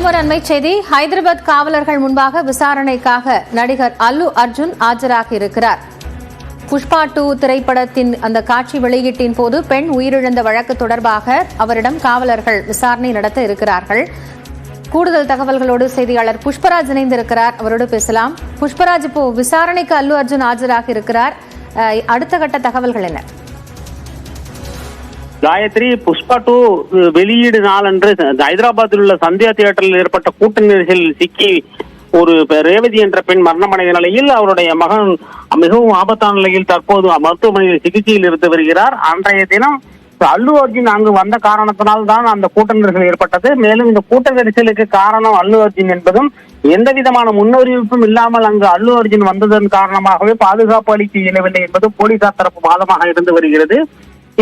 மீண்டும் ஒரு அண்மை செய்தி. ஹைதராபாத் காவலர்கள் முன்பாக விசாரணைக்காக நடிகர் அல்லு அர்ஜுன் ஆஜராகி இருக்கிறார். புஷ்பா 2 திரைப்படத்தின் அந்த காட்சி வெளியீட்டின் போது பெண் உயிரிழந்த வழக்கு தொடர்பாக அவரிடம் காவலர்கள் விசாரணை நடத்த இருக்கிறார்கள். கூடுதல் தகவல்களோடு செய்தியாளர் புஷ்பராஜ் இணைந்திருக்கிறார். அவரோடு பேசலாம். புஷ்பராஜ், இப்போ விசாரணைக்கு அல்லு அர்ஜுன் ஆஜராகி இருக்கிறார். அடுத்த கட்ட தகவல்கள் என்ன? காயத்ரி, புஷ்பா 2 வெளியீடு நாளன்று ஹைதராபாத்தில் உள்ள சந்தியா தியேட்டரில் ஏற்பட்ட கூட்ட நெரிசலில் சிக்கி ஒரு ரேவதி என்ற பெண் மரணமடைந்த நிலையில் அவருடைய மகன் மிகவும் ஆபத்தான நிலையில் தற்போது மருத்துவமனையில் சிகிச்சையில் இருந்து வருகிறார். அன்றைய தினம் அல்லு அர்ஜுன் அங்கு வந்த காரணத்தினால் தான் அந்த கூட்ட நெரிசல் ஏற்பட்டது. மேலும் இந்த கூட்ட நெரிசலுக்கு காரணம் அல்லு அர்ஜுன் என்பதும் எந்த விதமான முன்னறிவிப்பும் இல்லாமல் அங்கு அல்லு அர்ஜுன் வந்ததன் காரணமாகவே பாதுகாப்பு அளிக்க இயலவில்லை என்பதும் போலீசார் தரப்பு வாதமாக இருந்து வருகிறது.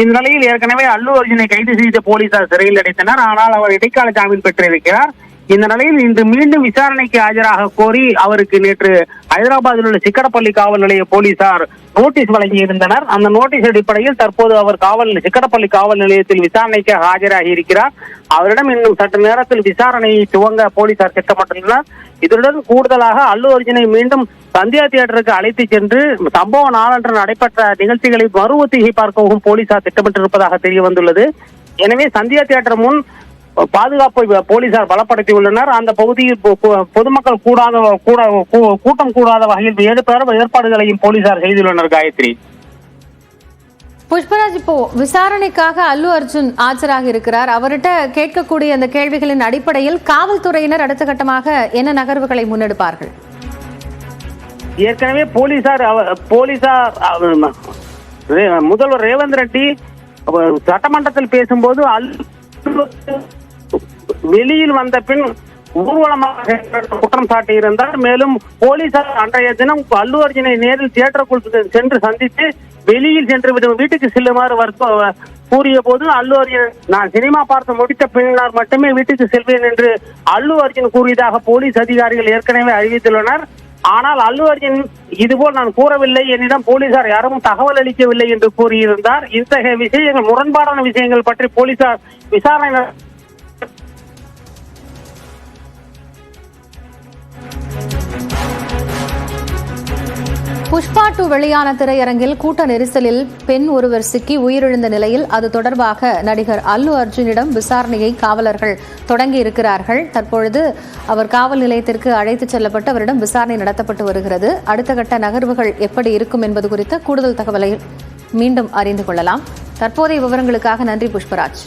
இந்த நிலையில் ஏற்கனவே அல்லு அர்ஜுனை கைது செய்த போலீசார் சிறையில் அடைத்தனர். ஆனால் அவர் இடைக்கால ஜாமீன் பெற்றிருக்கிறார். இந்த நிலையில் இன்று மீண்டும் விசாரணைக்கு ஆஜராக கோரி அவருக்கு நேற்று ஹைதராபாத்தில் உள்ள சிக்கடப்பள்ளி காவல் நிலைய போலீசார் நோட்டீஸ் வழங்கியிருந்தனர். அந்த நோட்டீஸ் அடிப்படையில் தற்போது அவர் சிக்கடப்பள்ளி காவல் நிலையத்தில் விசாரணைக்கு ஆஜராகி இருக்கிறார். அவரிடம் இன்னும் சற்று நேரத்தில் விசாரணையை துவங்க போலீசார் திட்டமிட்டுள்ளனர். இதனுடன் கூடுதலாக அல்லு அர்ஜுனை மீண்டும் சந்தியா தியேட்டருக்கு அழைத்து சென்று சம்பவ நாளன்று நடைபெற்ற நிகழ்ச்சிகளை மறு ஒத்திகை பார்க்கவும் போலீசார் திட்டமிட்டிருப்பதாக தெரிய வந்துள்ளது. எனவே சந்தியா தியேட்டர் முன் பாதுகாப்பை போலீசார் பலப்படுத்தியுள்ளனர். அந்த பகுதியில் பொதுமக்கள் கூட்டம் கூடாத வகையில் ஏற்பாடுகளையும் போலீசார் செய்துள்ளனர். காயத்ரி, புஷ்பராஜ், இப்போ விசாரணைக்காக அல்லு அர்ஜுன் ஆஜராகி இருக்கிறார். அவர்கிட்ட கேட்கக்கூடிய அந்த கேள்விகளின் அடிப்படையில் காவல்துறையினர் அடுத்த கட்டமாக என்ன நகர்வுகளை முன்னெடுப்பார்கள்? ஏற்கனவே போலீசார் முதல்வர் ரேவந்த் ரெட்டி சட்டமன்றத்தில் பேசும்போது வெளியில் வந்த பின் ஊர்வலமாக குற்றம் சாட்டியிருந்தார். மேலும் போலீசார் அன்றைய தினம் அல்லு அர்ஜுனை நேரில் தியேட்டருக்குள் சென்று சந்தித்து வெளியில் சென்று வீட்டுக்கு செல்லுமாறு கூறிய போது அல்லு அர்ஜுன், நான் சினிமா பார்த்து முடித்த பின்னர் மட்டுமே வீட்டுக்கு செல்வேன் என்று அல்லு அர்ஜுன் கூறியதாக போலீஸ் அதிகாரிகள் ஏற்கனவே அறிவித்துள்ளனர். ஆனால் அல்லு அர்ஜுன் இதுபோல் நான் கூறவில்லை, என்னிடம் போலீசார் யாரும் தகவல் அளிக்கவில்லை என்று கூறியிருந்தார். இத்தகைய விஷயங்கள், முரண்பாடான விஷயங்கள் பற்றி போலீசார் விசாரணை புஷ்பா 2 வெளியான திரையரங்கில் கூட்ட நெரிசலில் பெண் ஒருவர் சிக்கி உயிரிழந்த நிலையில் அது தொடர்பாக நடிகர் அல்லு அர்ஜுனிடம் விசாரணையை காவலர்கள் தொடங்கி இருக்கிறார்கள். தற்பொழுது அவர் காவல் நிலையத்திற்கு அழைத்துச் செல்லப்பட்டு அவரிடம் விசாரணை நடத்தப்பட்டு வருகிறது. அடுத்த கட்ட நகர்வுகள் எப்படி இருக்கும் என்பது குறித்த கூடுதல் தகவலை மீண்டும் அறிந்து கொள்ளலாம். தற்போதைய விவரங்களுக்காக நன்றி புஷ்பராஜ்.